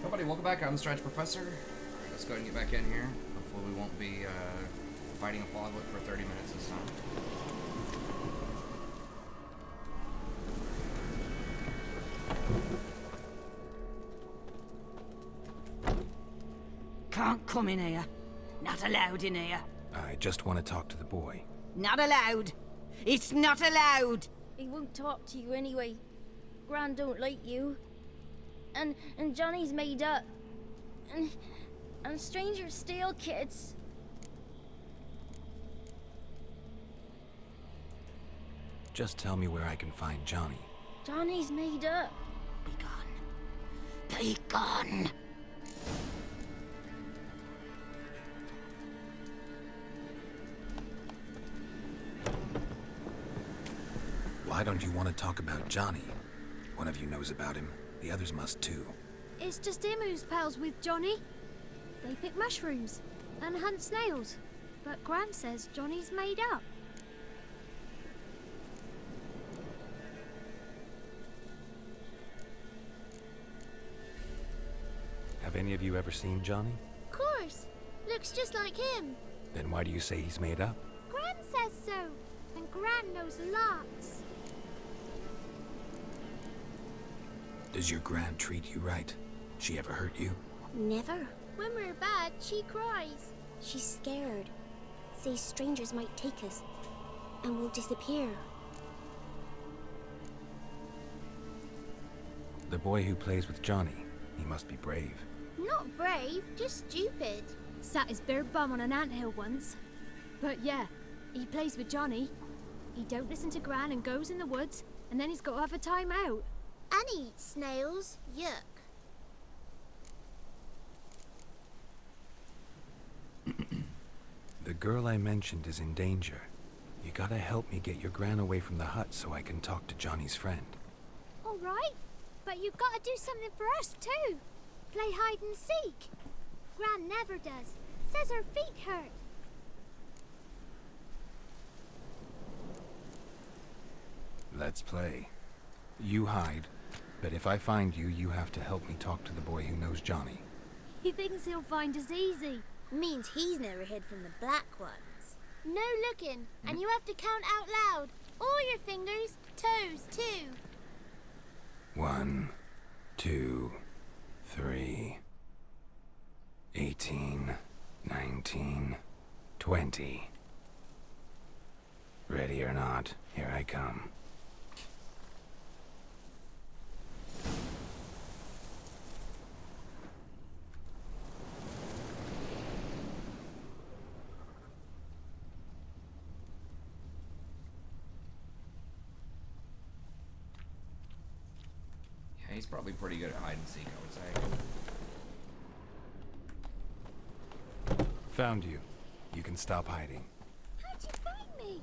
Everybody, welcome back. I'm the Strange Professor. Alright, let's go ahead and get back in here. Hopefully we won't be fighting a foglet for 30 minutes this time. Can't come in here. Not allowed in here. I just want to talk to the boy. Not allowed. It's not allowed. He won't talk to you anyway. Gran don't like you. And Johnny's made up. And strangers steal kids. Just tell me where I can find Johnny. Johnny's made up. Be gone. Be gone. Why don't you want to talk about Johnny? One of you knows about him. The others must too. It's just him who's pals with Johnny. They pick mushrooms and hunt snails. But Gran says Johnny's made up. Have any of you ever seen Johnny? Of course. Looks just like him. Then why do you say he's made up? Gran says so. And Gran knows lots. Does your Gran treat you right? She ever hurt you? Never. When we're bad, she cries. She's scared. Says strangers might take us. And we'll disappear. The boy who plays with Johnny, he must be brave. Not brave, just stupid. Sat his bare bum on an anthill once. But yeah, he plays with Johnny. He don't listen to Gran and goes in the woods, and then he's got to have a time out. And he eats snails. Yuck. The girl I mentioned is in danger. You gotta help me get your Gran away from the hut so I can talk to Johnny's friend. All right, but you gotta do something for us too. Play hide and seek. Gran never does. Says her feet hurt. Let's play. You hide, but if I find you, you have to help me talk to the boy who knows Johnny. He thinks he'll find us easy. Means he's never hid from the black ones. No looking, and you have to count out loud. All your fingers, toes too. 1, 2, 3, 18, 19, 20. Ready or not, here I come. He's probably pretty good at hide and seek, I would say. Found you. You can stop hiding. How'd you find me?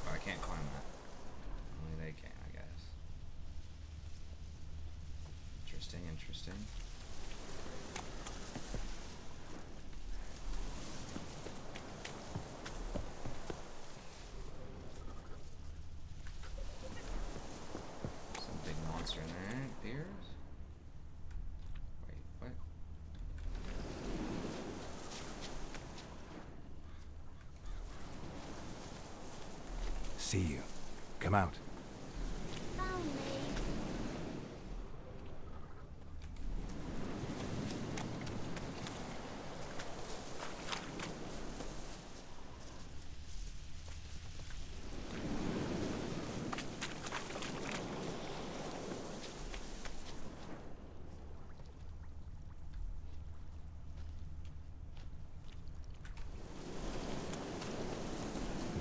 I can't climb that. Only they can, I guess. Interesting, interesting. Some big monster in there, it appears. Wait, what? See you. Come out. That down, Maeve.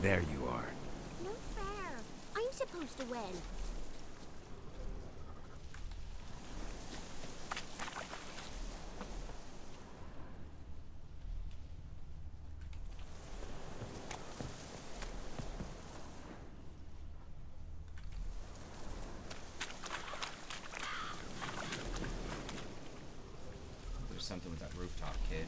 There you are. No fair. I'm supposed to win. There's something with that rooftop, kid.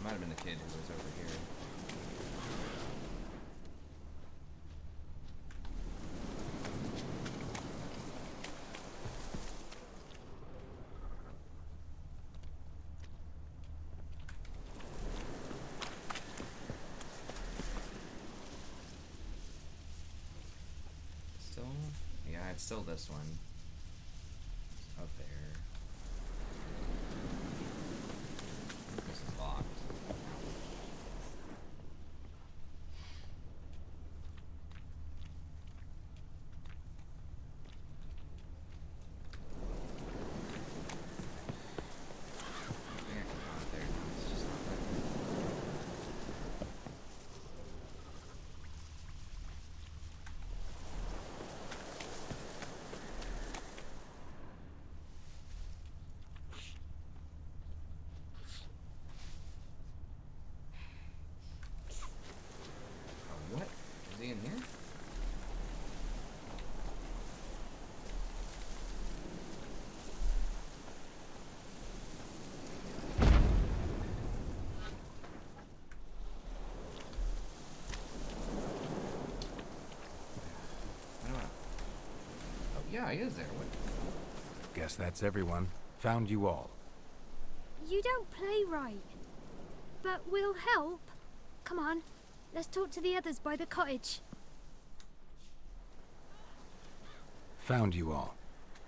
Might have been the kid who was over here. Still? Yeah, it's still this one. It's up there. This is locked. What? Is he in here? I don't know. Oh, yeah, he is there. What? Guess that's everyone. Found you all. You don't play right. But we'll help. Come on, let's talk to the others by the cottage. Found you all.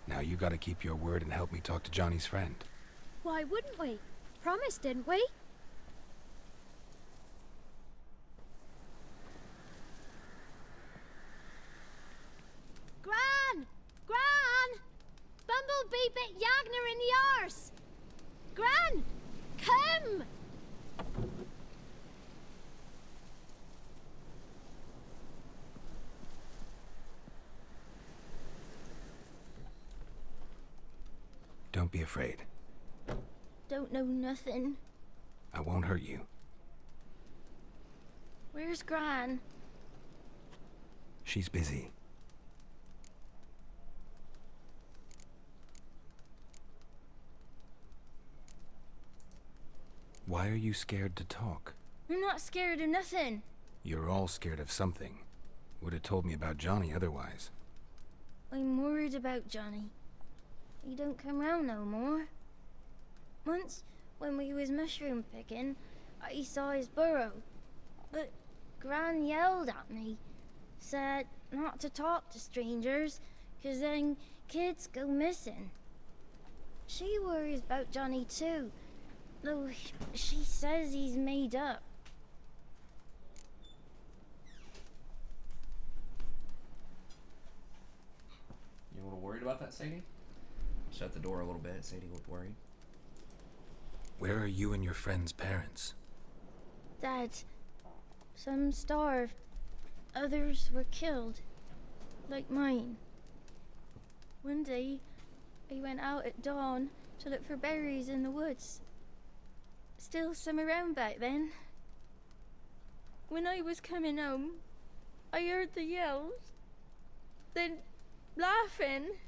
Now you gotta keep your word and help me talk to Johnny's friend. Why wouldn't we? Promised, didn't we? Gran! Gran! Bumblebee bit Yagner in the arse! Gran! Come! Don't be afraid. Don't know nothing. I won't hurt you. Where's Gran? She's busy. Why are you scared to talk? I'm not scared of nothing. You're all scared of something. Would have told me about Johnny otherwise. I'm worried about Johnny. He don't come round no more. Once, when we was mushroom picking, I saw his burrow. But Gran yelled at me, said not to talk to strangers, 'cause then kids go missing. She worries about Johnny too, though she says he's made up. You a little worried about that, Sadie? Shut the door a little bit. Sadie looked worried. Where are you and your friend's parents? Dad, some starved, others were killed, like mine. One day, I went out at dawn to look for berries in the woods. Still some around back then. When I was coming home, I heard the yells, then laughing.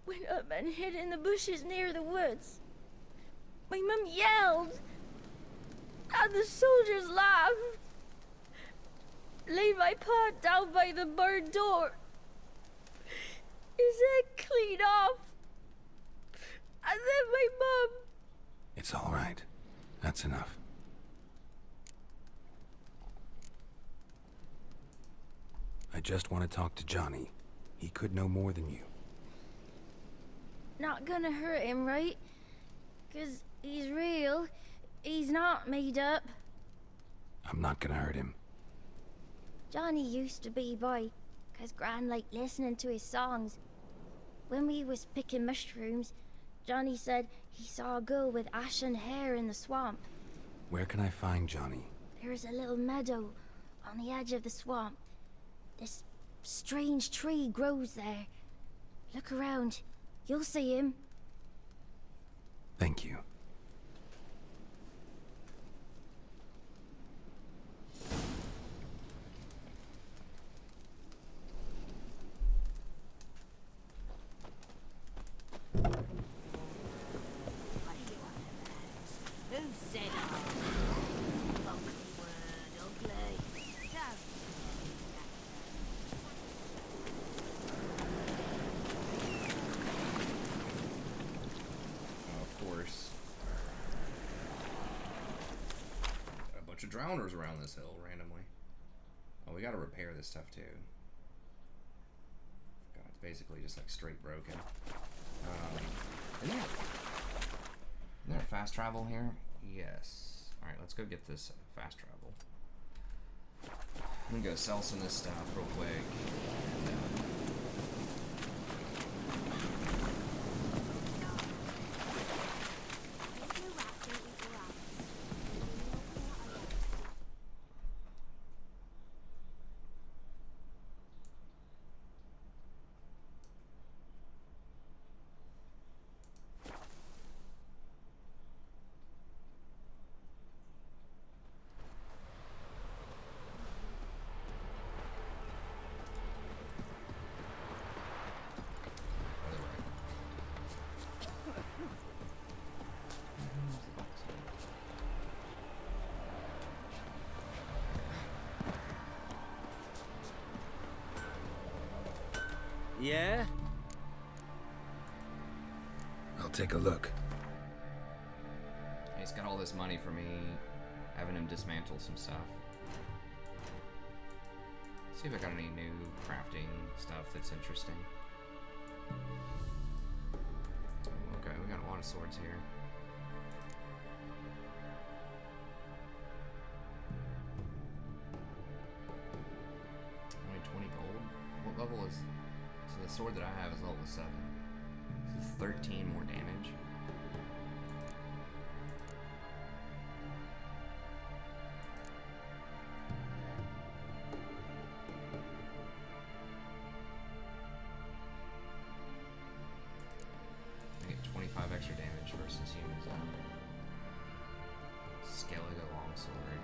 Went up and hid in the bushes near the woods. My mum yelled, and the soldiers laughed. lay my paw down by the barn door. His head clean off. And then my mum. It's all right. That's enough. I just want to talk to Johnny. He could know more than you. Not gonna hurt him, right? 'Cause he's real. He's not made up. I'm not gonna hurt him. Johnny used to be boy, 'cause Gran liked listening to his songs. When we was picking mushrooms, Johnny said he saw a girl with ashen hair in the swamp. Where can I find Johnny? There's a little meadow on the edge of the swamp. This strange tree grows there. Look around. You'll see him. Thank you. Who said it? Ugly word, ugly. Don't. Of course. Got a bunch of drowners around this hill randomly. Oh, we gotta repair this stuff too. God, it's basically just like straight broken. Isn't there fast travel here? Yes. Alright, let's go get this fast travel. I'm gonna go sell some of this stuff real quick. Yeah? I'll take a look. He's got all this money for me having him dismantle some stuff. See if I got any new crafting stuff that's interesting. Okay, we got a lot of swords here. Only 20 gold? What level is... So the sword that I have is level 7. This is 13 more damage. I get 25 extra damage versus humans now. Skellige longsword.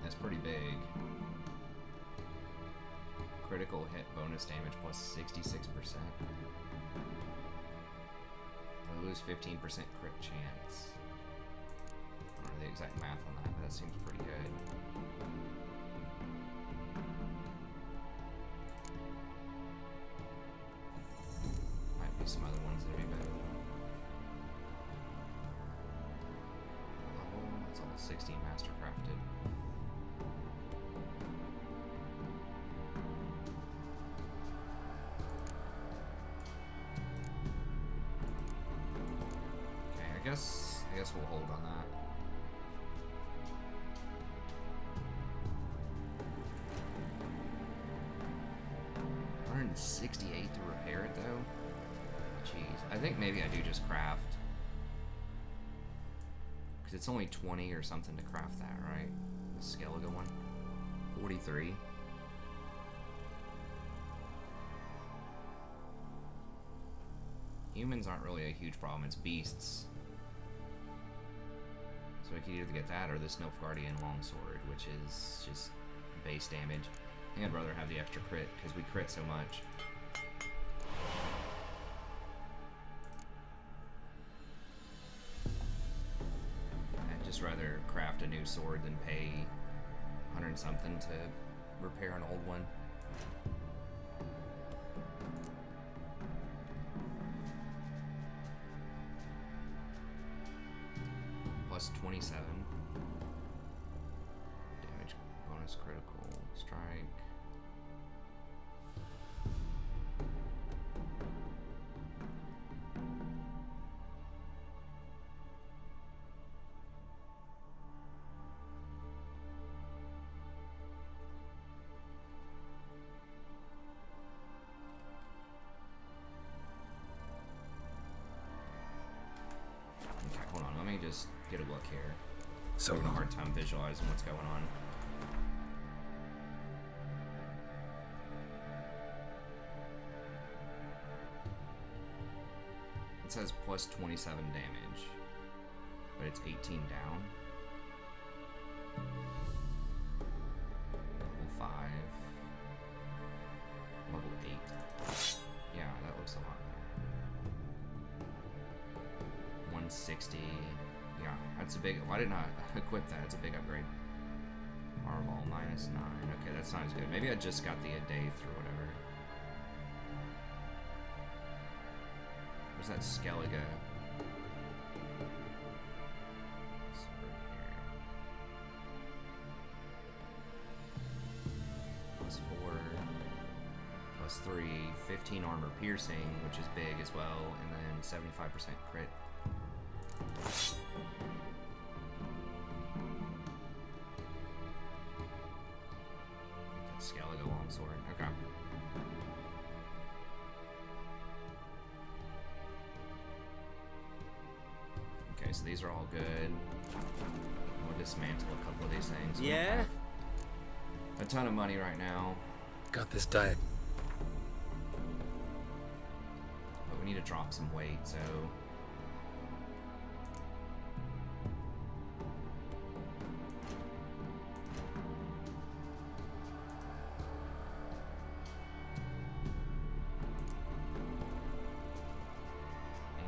That's pretty big. Critical hit bonus damage plus 66%. I lose 15% crit chance. I don't know the exact math on that, but that seems pretty good. Might be some other ones that'd be better though. Level, that's all 16 mastercrafted. I guess we'll hold on that. $168 to repair it though? Jeez. I think maybe I do just craft. Because it's only 20 or something to craft that, right? The Skellige one. 43. Humans aren't really a huge problem, it's beasts. So I could either get that or this Nilfgaardian longsword, which is just base damage. I think I'd rather have the extra crit, because we crit so much. just rather craft a new sword than pay 100 and something to repair an old one. Plus 27. Damage bonus critical strike. Okay, hold on. Let me just get a look here. So I have a long. hard time visualizing what's going on. It says plus 27 damage, but it's 18 down. Level 5. Level 8. Yeah, that looks a lot better. 160. Yeah, that's a big. Why didn't I equip that? It's a big upgrade. Marvel minus 9. Okay, that's not as good. Maybe I just got the Adaith or whatever. Where's that Skellige? Sword here. Plus 4. Plus 3. 15 armor piercing, which is big as well. And then 75% crit. Skellige longsword. Okay. Okay, so these are all good. We'll dismantle a couple of these things. We don't Yeah? have a ton of money right now, Got this diet. but we need to drop some weight, so.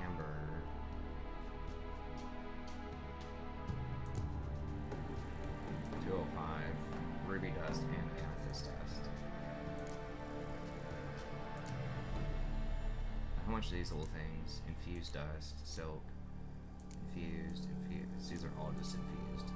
Amber. $205. Ruby dust and amethyst dust. How much are these little things? Infused dust, silk, infused. These are all just infused.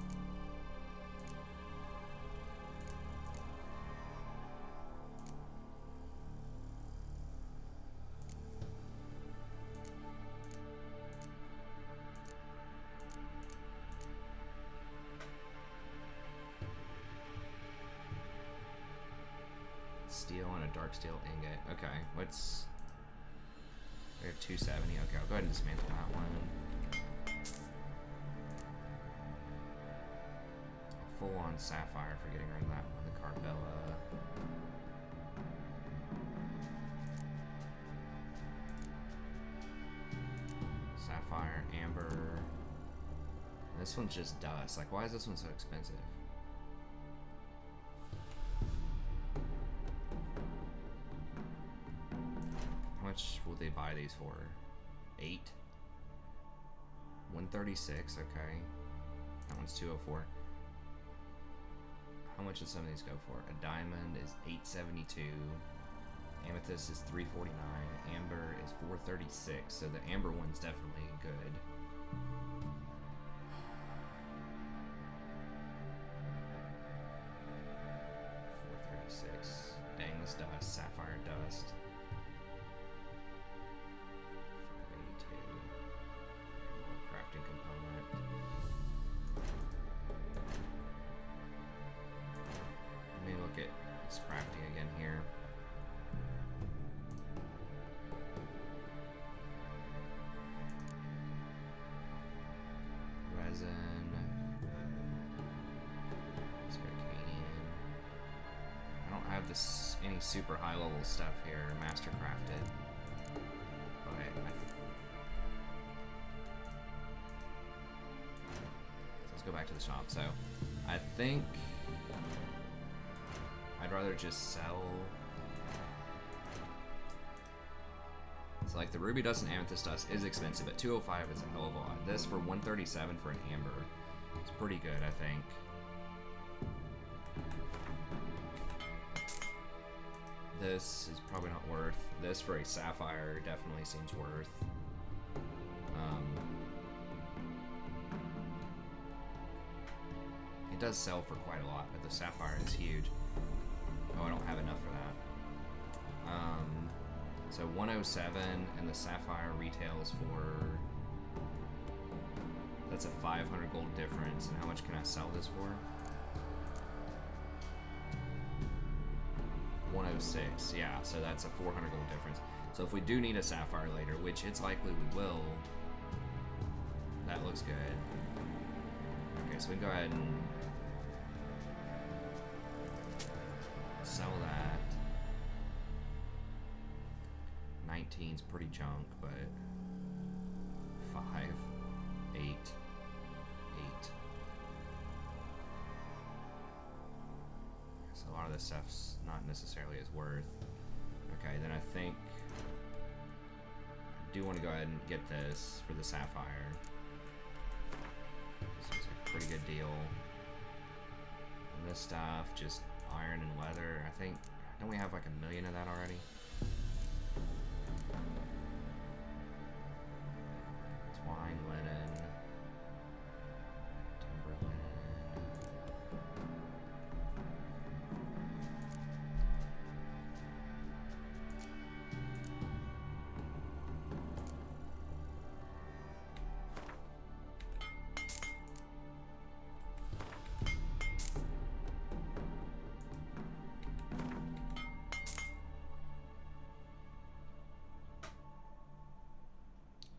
Steel and a dark steel ingot. Okay, what's... We have 270. Okay, I'll go ahead and dismantle that one. Full on sapphire for getting rid of that one. The Carbella. Sapphire, amber. This one's just dust. Like, why is this one so expensive? How much will they buy these for? 8? 136, okay. That one's 204. How much does some of these go for? A diamond is 872. Amethyst is 349. Amber is 436. So the amber one's definitely good. Dang, this dust. Sapphire dust. 582. Crafting component. Let me look at this crafting again here. Resin. I don't have this any super high level stuff here master crafted, but so let's go back to the shop. So I think I'd rather just sell. So like the ruby dust and amethyst dust is expensive, but 205 is a hell of a lot. This for 137 for an amber. It's pretty good, I think. This is probably not worth. This for a sapphire definitely seems worth. It does sell for quite a lot, but the sapphire is huge. Oh, I don't have enough for that. So 107, and the sapphire retails for. That's a 500 gold difference, and how much can I sell this for? 106, yeah, so that's a 400 gold difference. So if we do need a sapphire later, which it's likely we will, that looks good. Okay, so we can go ahead and sell that. 19's pretty junk, but 5, 8, 8. So a lot of this stuff's not necessarily as worth. Okay, then I think I do want to go ahead and get this for the sapphire. This is a pretty good deal. And this stuff, just iron and leather. I think, don't we have like 1 million of that already? Twine, linen, timber linen.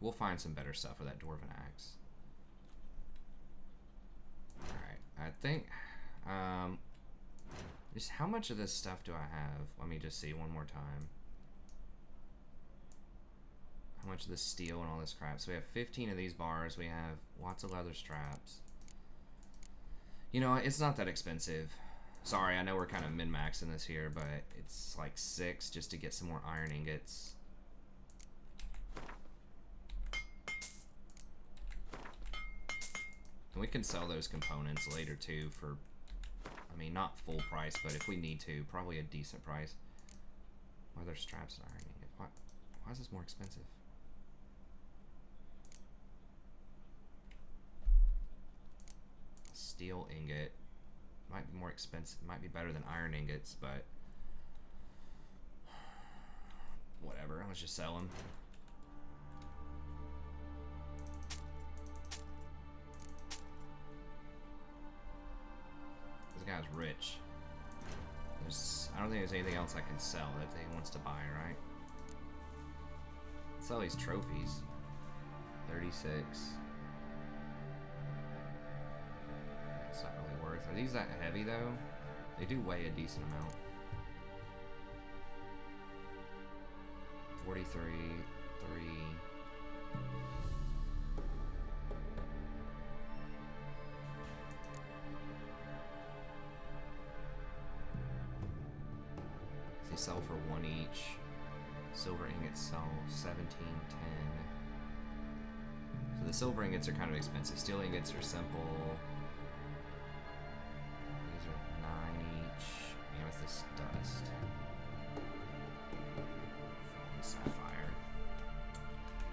We'll find some better stuff for that dwarven axe. Alright, I think, just how much of this stuff do I have? Let me just see one more time. How much of this steel and all this crap? So we have 15 of these bars, we have lots of leather straps. You know, it's not that expensive. Sorry, I know we're kind of min-maxing this here, but it's like 6 just to get some more iron ingots. And we can sell those components later too for, I mean, not full price, but if we need to, probably a decent price. Why are there straps and iron ingot? Why is this more expensive? Steel ingot might be more expensive, might be better than iron ingots, but whatever, let's just sell them. This guy's rich. I don't think there's anything else I can sell that he wants to buy, right? Sell these trophies. 36. It's not really worth. Are these that heavy though? They do weigh a decent amount. 43, 3. They sell for 1 each. Silver ingots sell 17.10. So the silver ingots are kind of expensive. Steel ingots are simple. These are 9 each. Amethyst dust. Sapphire.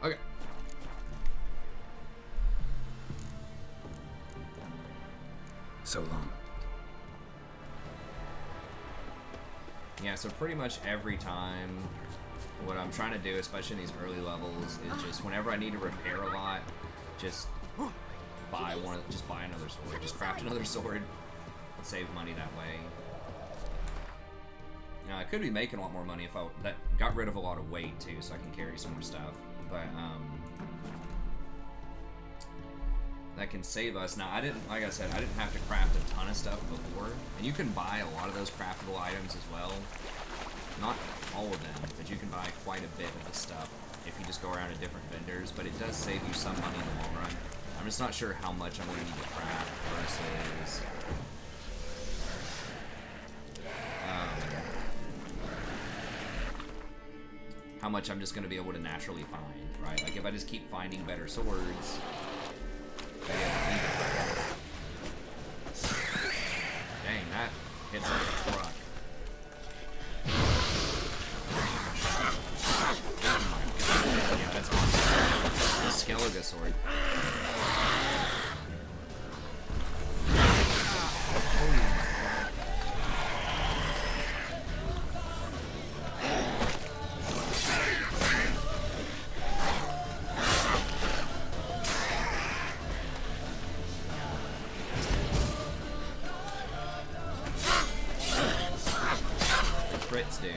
Okay. So long. Yeah, so pretty much every time, what I'm trying to do, especially in these early levels, is just whenever I need to repair a lot, just buy another sword, just craft another sword, and save money that way. Now I could be making a lot more money if that got rid of a lot of weight too, so I can carry some more stuff. But that can save us. Now like I said, I didn't have to craft a ton of stuff before, and you can buy a lot of those craftable items as well. Not all of them, but you can buy quite a bit of the stuff if you just go around to different vendors. But it does save you some money in the long run. I'm just not sure how much I'm going to need to craft versus how much I'm just going to be able to naturally find, right? Like if I just keep finding better swords, Crits do.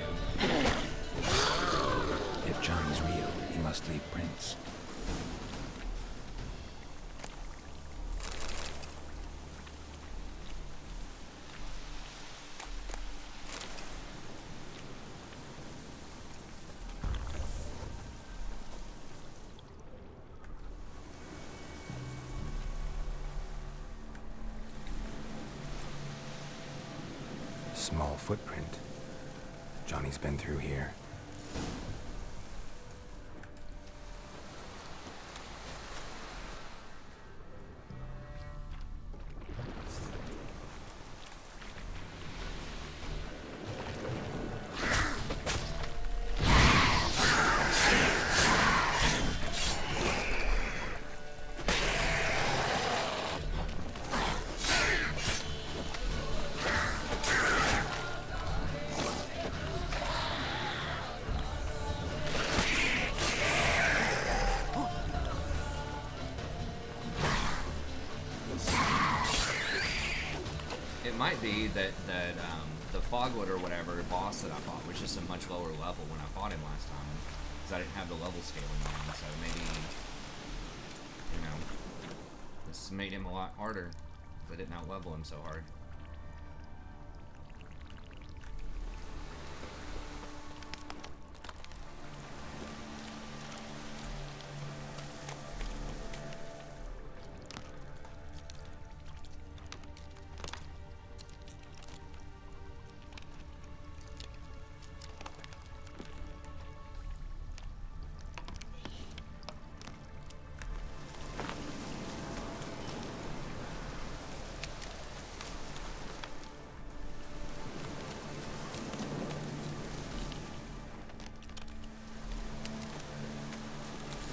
If Johnny's real, he must leave prints. Small footprint. Johnny's been through here. It might be that the Fogwood or whatever boss that I fought was just a much lower level when I fought him last time, because I didn't have the level scaling on. So maybe, you know, this made him a lot harder because I didn't out level him so hard.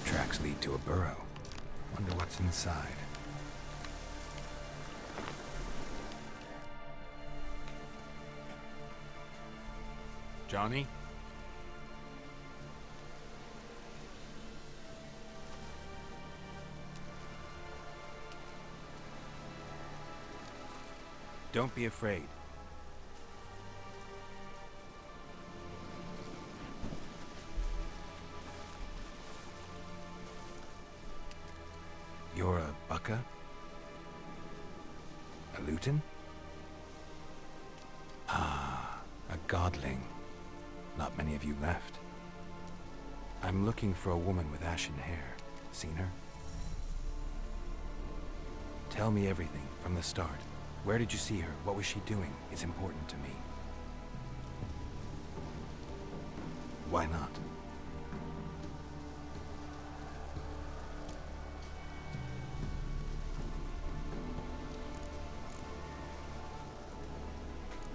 Tracks lead to a burrow. Wonder what's inside. Johnny? Don't be afraid. You're a Bucka? A Luton? Ah, a godling. Not many of you left. I'm looking for a woman with ashen hair. Seen her? Tell me everything from the start. Where did you see her? What was she doing? It's important to me. Why not?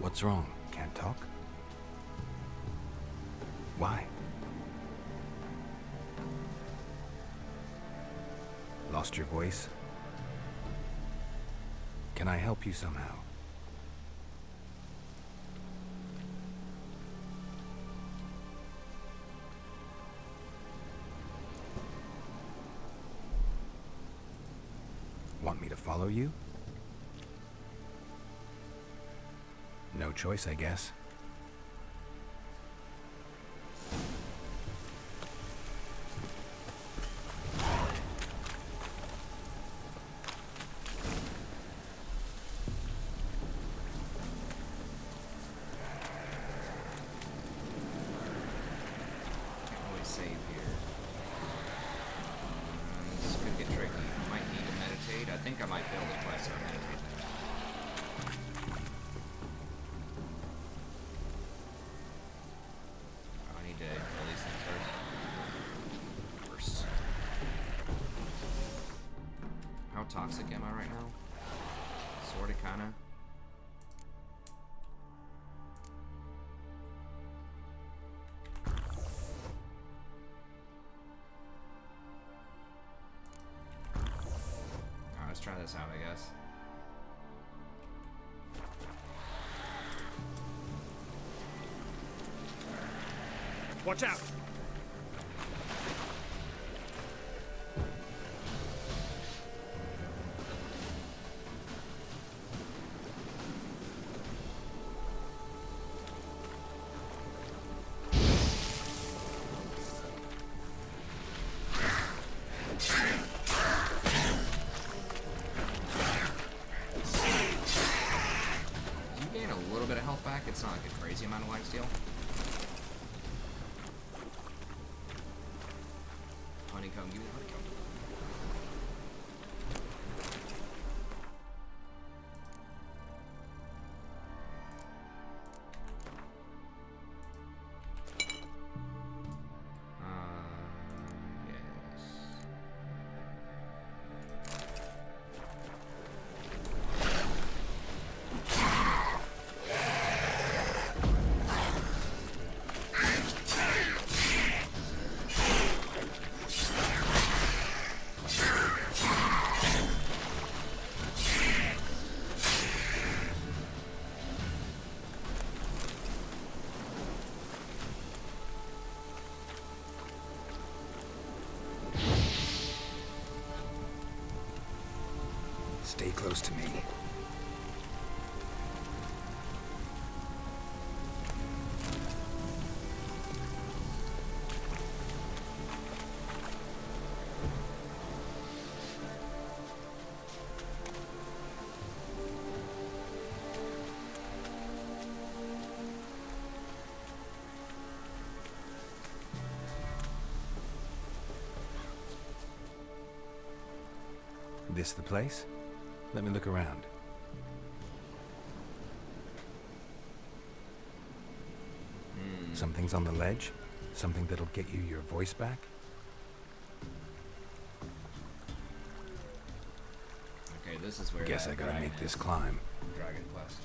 What's wrong? Can't talk? Why? Lost your voice? Can I help you somehow? Want me to follow you? No choice, I guess. Always save here. This could get tricky. I might need to meditate. I think I might fail the quest if I meditate. How toxic am I right now? Sorta, kinda. let's try this out, I guess. Watch out! It's not like a crazy amount of life steal. Honeycomb, give me the honeycomb. Stay close to me. This the place? Let me look around. Something's on the ledge? Something that'll get you your voice back? Okay, this is where Guess I gotta make this climb. Dragon Quest.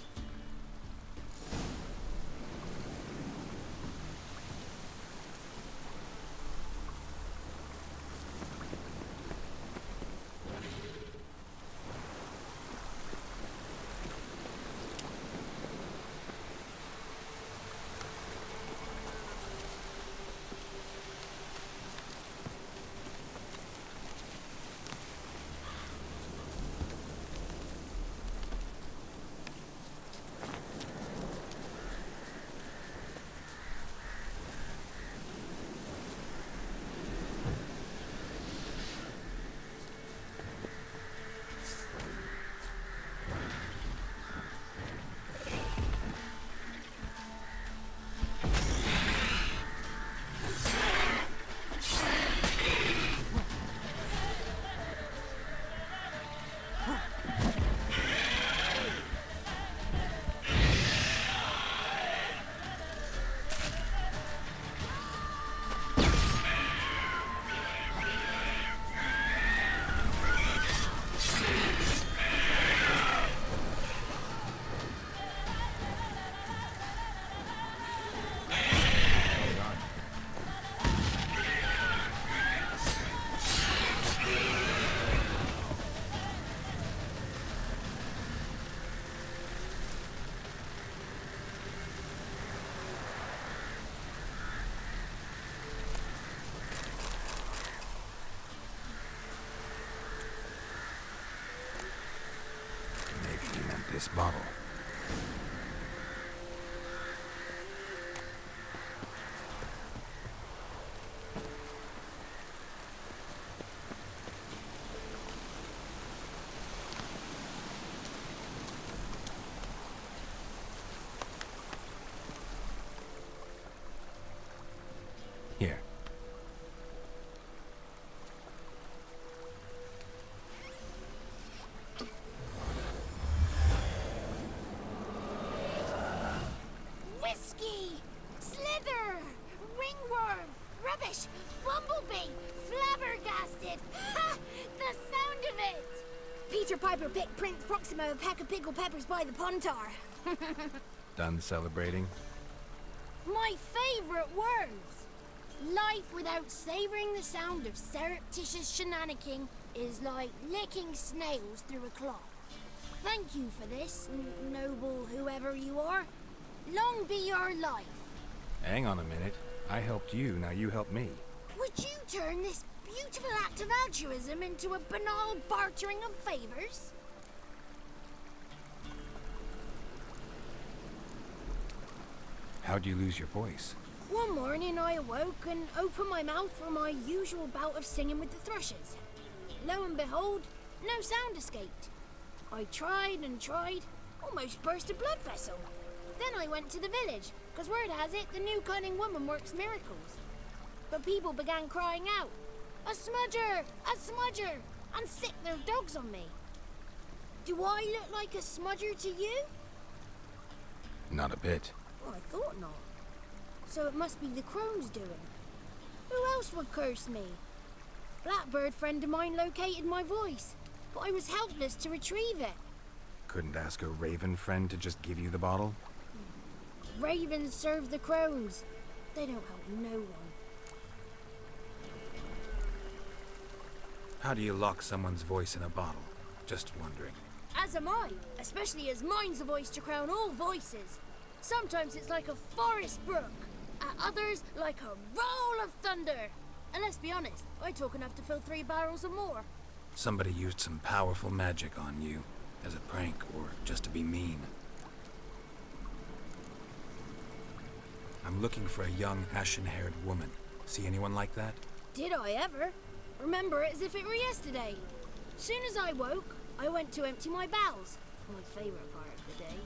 This bottle. Here. Whiskey! Slither! Ringworm! Rubbish! Bumblebee! Flabbergasted! Ha! The sound of it! Peter Piper picked Prince Proxima a pack of pickled peppers by the puntar. Done celebrating? My favorite words! Life without savoring the sound of surreptitious shenanigan is like licking snails through a cloth. Thank you for this, noble whoever you are. Long be your life. Hang on a minute. I helped you, now you help me. Would you turn this beautiful act of altruism into a banal bartering of favors? How'd you lose your voice? One morning I awoke and opened my mouth for my usual bout of singing with the thrushes. Lo and behold, no sound escaped. I tried and tried, almost burst a blood vessel. Then I went to the village, because word has it the new cunning woman works miracles. But people began crying out, "A smudger! A smudger!" and sicked their dogs on me. Do I look like a smudger to you? Not a bit. Well, I thought not. So it must be the crone's doing. Who else would curse me? Blackbird friend of mine located my voice, but I was helpless to retrieve it. Couldn't ask a raven friend to just give you the bottle? Ravens serve the crones. They don't help no one. How do you lock someone's voice in a bottle? Just wondering. As am I, especially as mine's a voice to crown all voices. Sometimes it's like a forest brook, at others like a roll of thunder. And let's be honest, I talk enough to fill 3 barrels or more. Somebody used some powerful magic on you, as a prank or just to be mean. I'm looking for a young, ashen-haired woman. See anyone like that? Did I ever? Remember it as if it were yesterday. Soon as I woke, I went to empty my bowels. My favourite part of the day.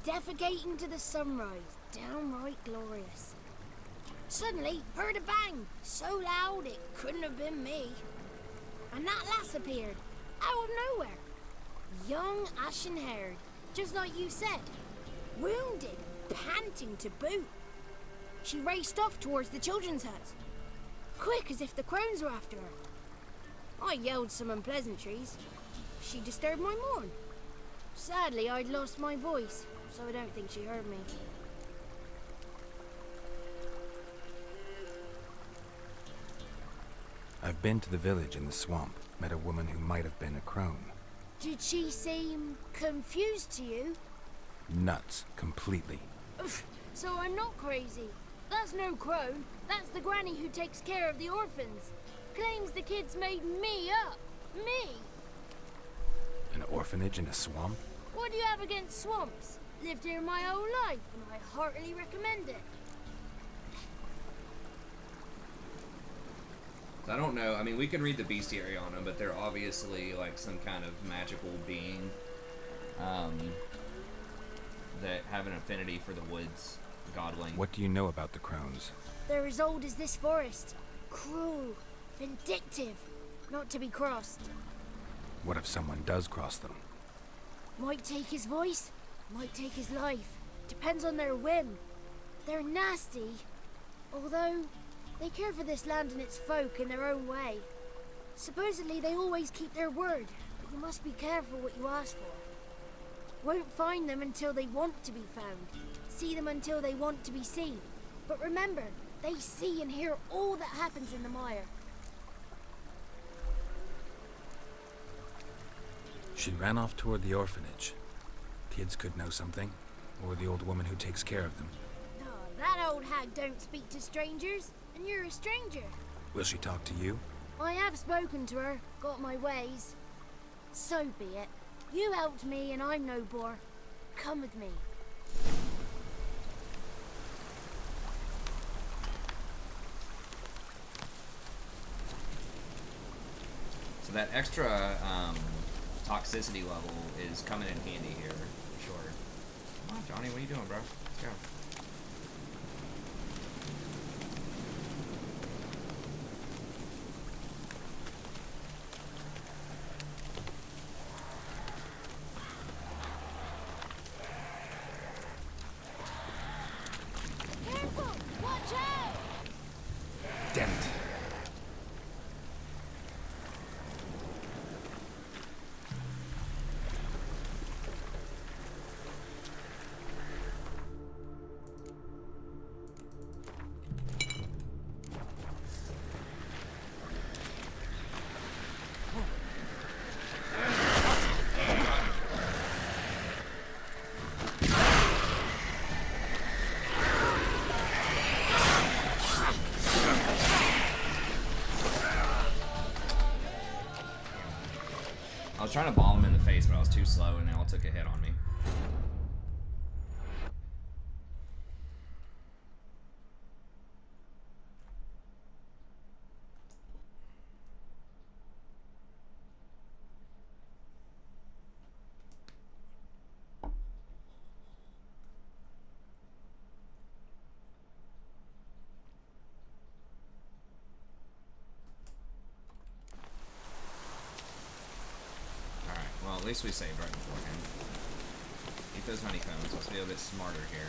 Defecating to the sunrise, downright glorious. Suddenly, heard a bang, so loud it couldn't have been me. And that lass appeared, out of nowhere. Young, ashen-haired, just like you said. Wounded, panting to boot. She raced off towards the children's hut, quick as if the crones were after her. I yelled some unpleasantries. She disturbed my morn. Sadly, I'd lost my voice, so I don't think she heard me. I've been to the village in the swamp, met a woman who might have been a crone. Did she seem confused to you? Nuts, completely. So I'm not crazy. That's no crone. That's the granny who takes care of the orphans. Claims the kids made me up. Me! An orphanage in a swamp? What do you have against swamps? Lived here my whole life, and I heartily recommend it. I don't know. I mean, we can read the bestiary on them, but they're obviously like some kind of magical being that have an affinity for the woods, godling. What do you know about the crones? They're as old as this forest. Cruel, vindictive, not to be crossed. What if someone does cross them? Might take his voice, might take his life. Depends on their whim. They're nasty, although they care for this land and its folk in their own way. Supposedly they always keep their word, but you must be careful what you ask for. Won't find them until they want to be found. See them until they want to be seen. But remember, they see and hear all that happens in the mire. She ran off toward the orphanage. Kids could know something, or the old woman who takes care of them. Oh, that old hag don't speak to strangers, and you're a stranger. Will she talk to you? I have spoken to her, got my ways. So be it. You helped me and I'm no bore. Come with me. So that extra toxicity level is coming in handy here, for sure. Come on, Johnny, what are you doing, bro? Let's go. Careful! Watch out! Damn it. I was trying to bomb him in the face, but I was too slow, and they all took a hit on me. Well, at least we saved right beforehand. Eat those honeycombs. Let's be a bit smarter here.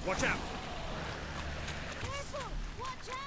Watch out! Careful! Watch out!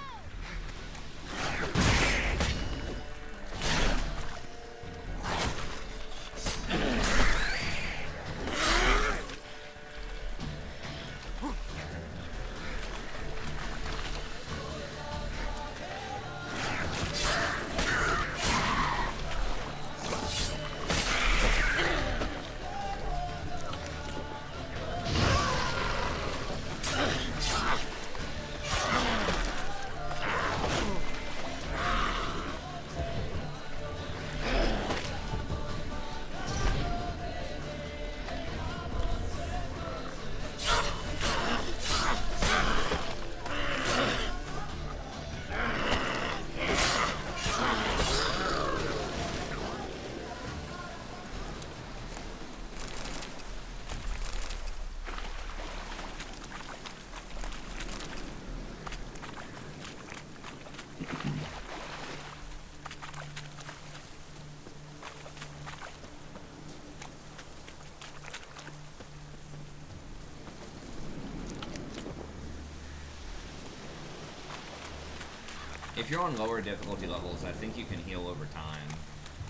If you're on lower difficulty levels, I think you can heal over time,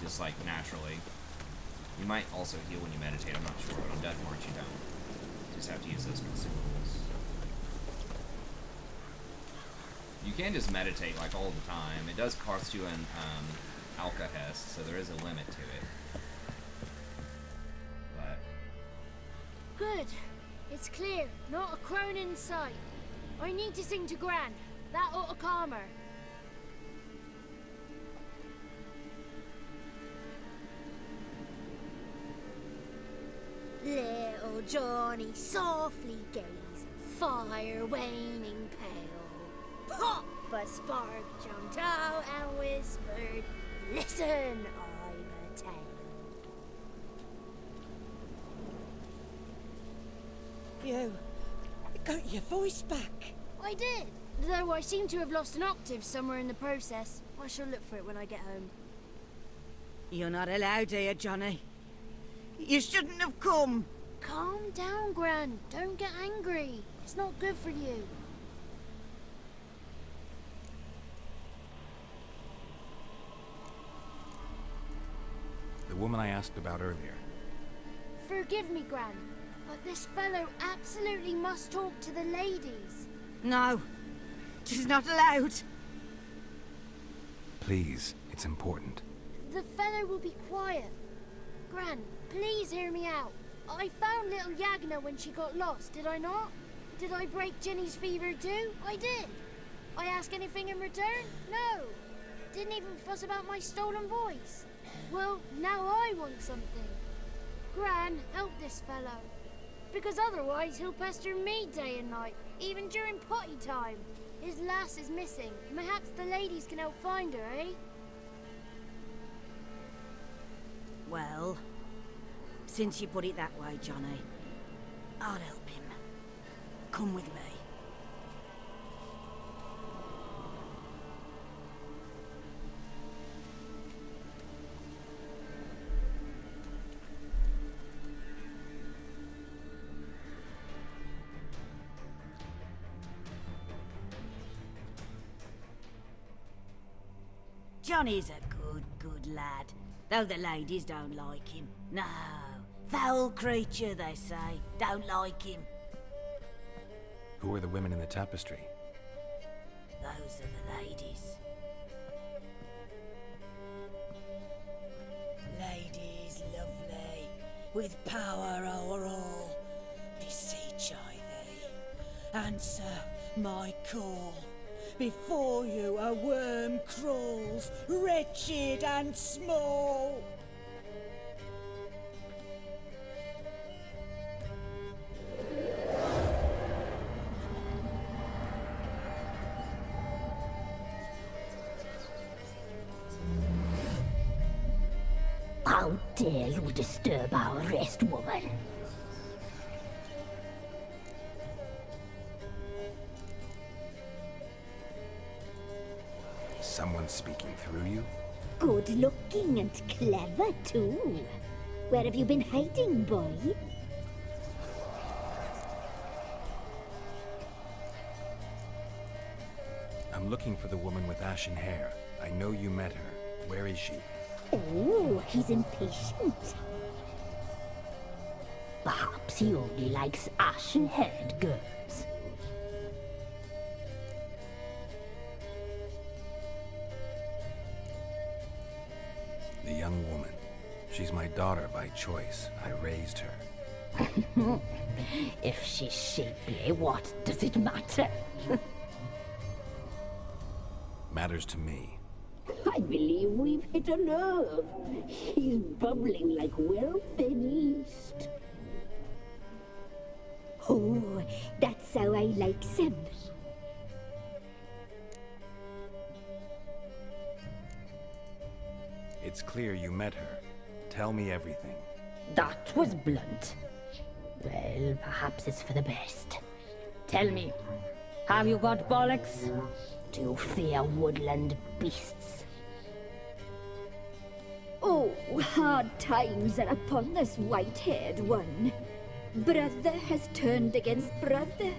just like naturally. You might also heal when you meditate, I'm not sure, but on Death March you don't. You just have to use those consumables. You can just meditate like all the time. It does cost you an alka-hest, so there is a limit to it. But Good. It's clear. Not a crone in sight. I need to sing to Gran. That ought to calm her. Little Johnny softly gazing, fire waning pale. Pop! A spark jumped out and whispered, "Listen, I'm a tale." You got your voice back. I did, though I seem to have lost an octave somewhere in the process. I shall look for it when I get home. You're not allowed here, Johnny. You shouldn't have come. Calm down, Gran. Don't get angry. It's not good for you. The woman I asked about earlier. Forgive me, Gran, but this fellow absolutely must talk to the ladies. No, she's not allowed. Please, it's important. The fellow will be quiet. Gran, please hear me out. I found little Yagna when she got lost, did I not? Did I break Jenny's fever too? I did. I ask anything in return? No. Didn't even fuss about my stolen voice. Well, now I want something. Gran, help this fellow. Because otherwise he'll pester me day and night, even during potty time. His lass is missing. Perhaps the ladies can help find her, eh? Well, since you put it that way, Johnny, I'll help him. Come with me. Johnny's a good lad, though the ladies don't like him. No, foul creature, they say. Don't like him. Who are the women in the tapestry? Those are the ladies. with power o'er all. Beseech I thee, answer my call. Before you a worm crawls, wretched and small. How dare you disturb our rest, woman? Someone speaking through you? Good looking and clever, too. Where have you been hiding, boy? I'm looking for the woman with ashen hair. I know you met her. Where is she? Oh, he's impatient. Perhaps he only likes ashen-haired girls. The young woman. She's my daughter by choice. I raised her. If she's shapely, what does it matter? Matters to me. I believe we've hit a nerve. He's bubbling like well-fed yeast. Oh, that's how I like him. It's clear you met her. Tell me everything. That was blunt. Well, perhaps it's for the best. Tell me, have you got bollocks? Do you fear woodland beasts? Oh, hard times are upon us, white-haired one. Brother has turned against brother.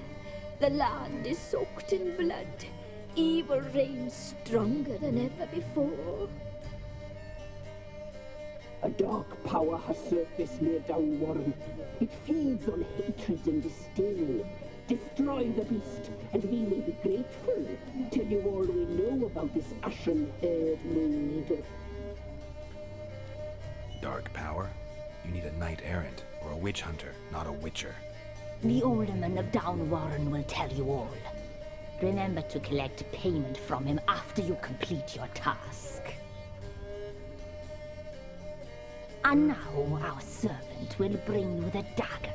The land is soaked in blood. Evil reigns stronger than ever before. A dark power has surfaced near Downwarren. It feeds on hatred and disdain. Destroy the beast, and we may be grateful. Tell you all we know about this ashen-haired maid. Dark power? You need a knight-errant, or a witch hunter, not a witcher. The alderman of Downwarren will tell you all. Remember to collect payment from him after you complete your task. And now our servant will bring you the dagger.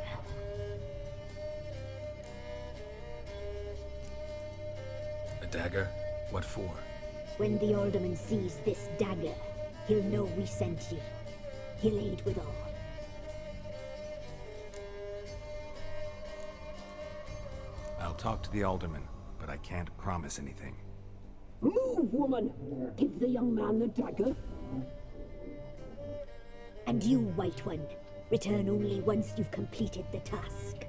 A dagger? What for? When the alderman sees this dagger, he'll know we sent you. He'll aid with all. I'll talk to the alderman, but I can't promise anything. Move, woman! Give the young man the dagger. And you, White One, return only once you've completed the task.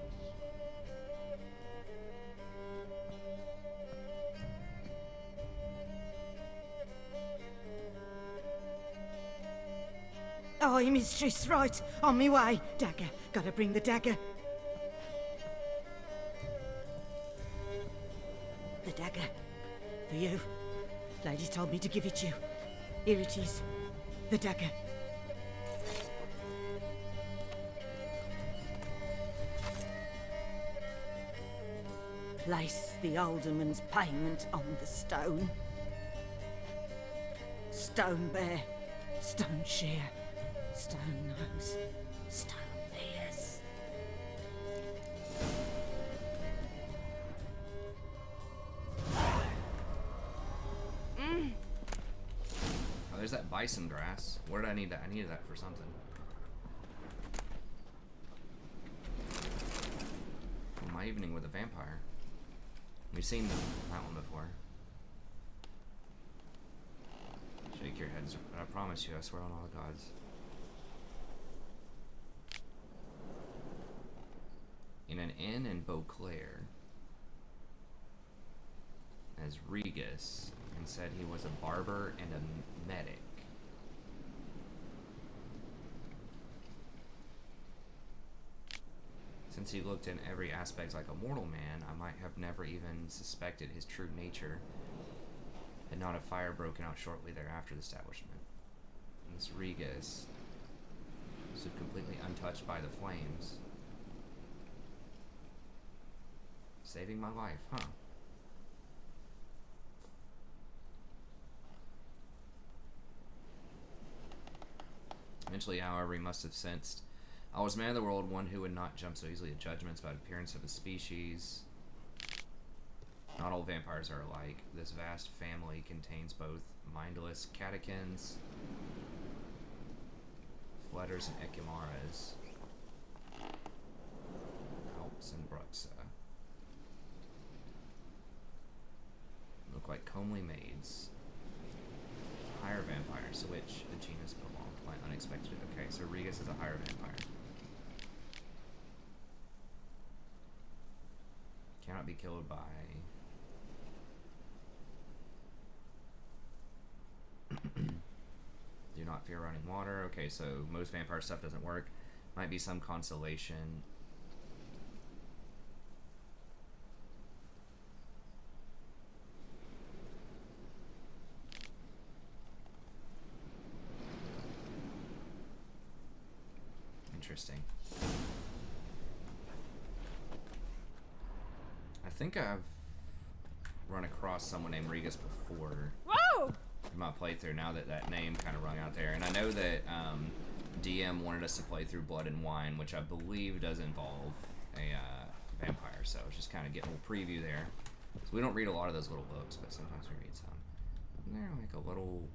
Aye, mistress, right. On me way. Dagger. Gotta bring the dagger. The dagger. For you. Lady told me to give it you. Here it is. The dagger. Place the alderman's payment on the stone. Stone bear, stone shear, stone nose, stone ears. Oh, there's that bison grass. What did I need that? I needed that for something. Oh, my evening with a vampire. We've seen that one before. Shake your heads, but I promise you, I swear on all the gods. In an inn in Beauclair, as Regus, and said he was a barber and a medic. Since he looked in every aspect like a mortal man, I might have never even suspected his true nature, had not a fire broken out shortly thereafter the establishment. And this Regus Stood completely untouched by the flames. Saving my life, huh? Eventually, however, he must have sensed I was man of the world, one who would not jump so easily at judgments about appearance of his species. Not all vampires are alike. This vast family contains both mindless catechins, fletters, and echimaras, Alps and Bruxa. Look like comely maids. Higher vampires, to which the genus belonged. Why unexpected? Okay, so Regus is a higher vampire. Cannot be killed by... Do not fear running water. Okay, so most vampire stuff doesn't work. Might be some consolation. Interesting. I think I've run across someone named Regus before. Whoa! In my playthrough, now that that name kind of rung out there. And I know that DM wanted us to play through Blood and Wine, which I believe does involve a vampire. So it's just kind of getting a little preview there. So we don't read a lot of those little books, but sometimes we read some. Isn't there like a little...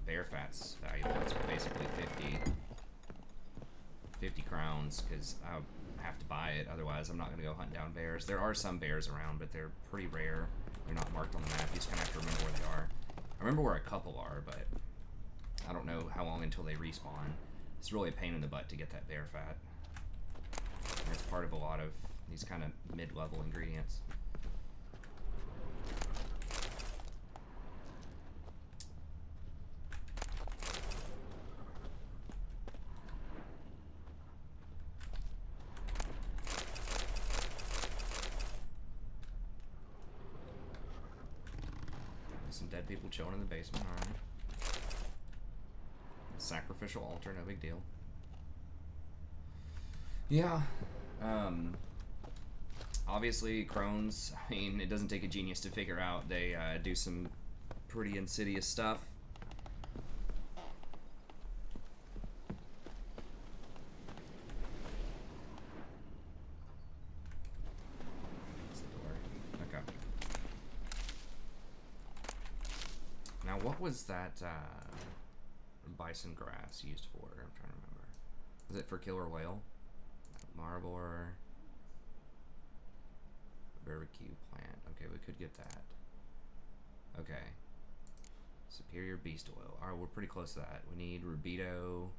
Bear fat's valuable. It's basically 50 crowns because I have to buy it. Otherwise, I'm not going to go hunt down bears. There are some bears around, but they're pretty rare. They're not marked on the map. You just kind of have to remember where they are. I remember where a couple are, but I don't know how long until they respawn. It's really a pain in the butt to get that bear fat. And it's part of a lot of these kind of mid-level ingredients. Some dead people chilling in the basement, alright. Sacrificial altar, no big deal. Yeah. Obviously, crones, I mean, it doesn't take a genius to figure out they do some pretty insidious stuff. That's the door. Okay. Now, what was that bison grass used for? I'm trying to remember. Was it for killer whale? Marble barbecue plant. Okay, we could get that. Okay. Superior beast oil. Alright, we're pretty close to that. We need rubido.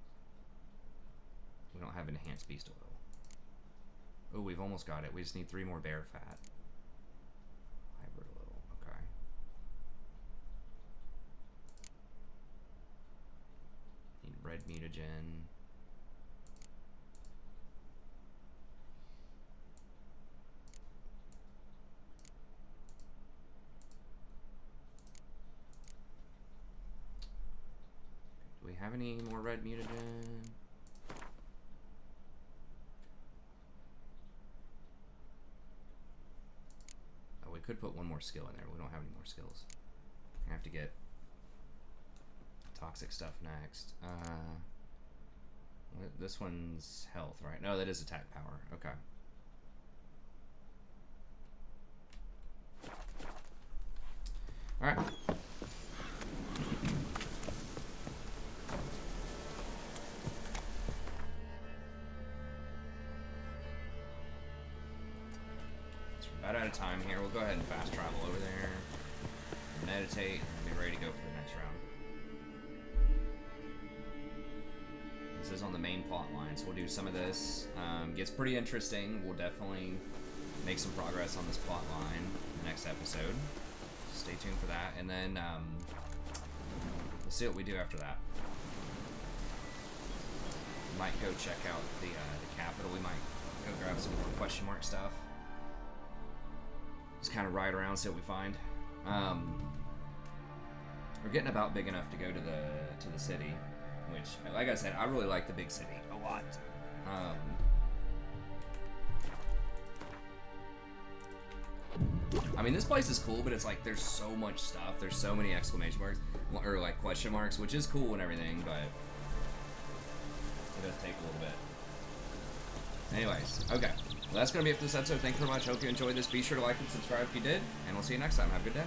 We don't have enhanced beast oil. Oh, we've almost got it. We just need 3 more bear fat. Hybrid oil. Okay. Need red mutagen. Do we have any more red mutagen? Oh, we could put one more skill in there. We don't have any more skills. I have to get toxic stuff next. This one's health, right? No, that is attack power. Okay. Alright. About out of time here. We'll go ahead and fast travel over there, meditate, and be ready to go for the next round. This is on the main plot line, so we'll do some of this. Gets pretty interesting. We'll definitely make some progress on this plot line in the next episode. Stay tuned for that, and then we'll see what we do after that. We might go check out the capital. We might go grab some more question mark stuff. Just kind of ride around, see what we find. We're getting about big enough to go to the city, which, like I said, I really like the big city a lot. I mean, this place is cool, but it's like there's so much stuff. There's so many exclamation marks or like question marks, which is cool and everything, but it does take a little bit. Anyways, okay. Well, that's gonna be it for this episode. Thank you very much. Hope you enjoyed this. Be sure to like and subscribe if you did, and we'll see you next time. Have a good day.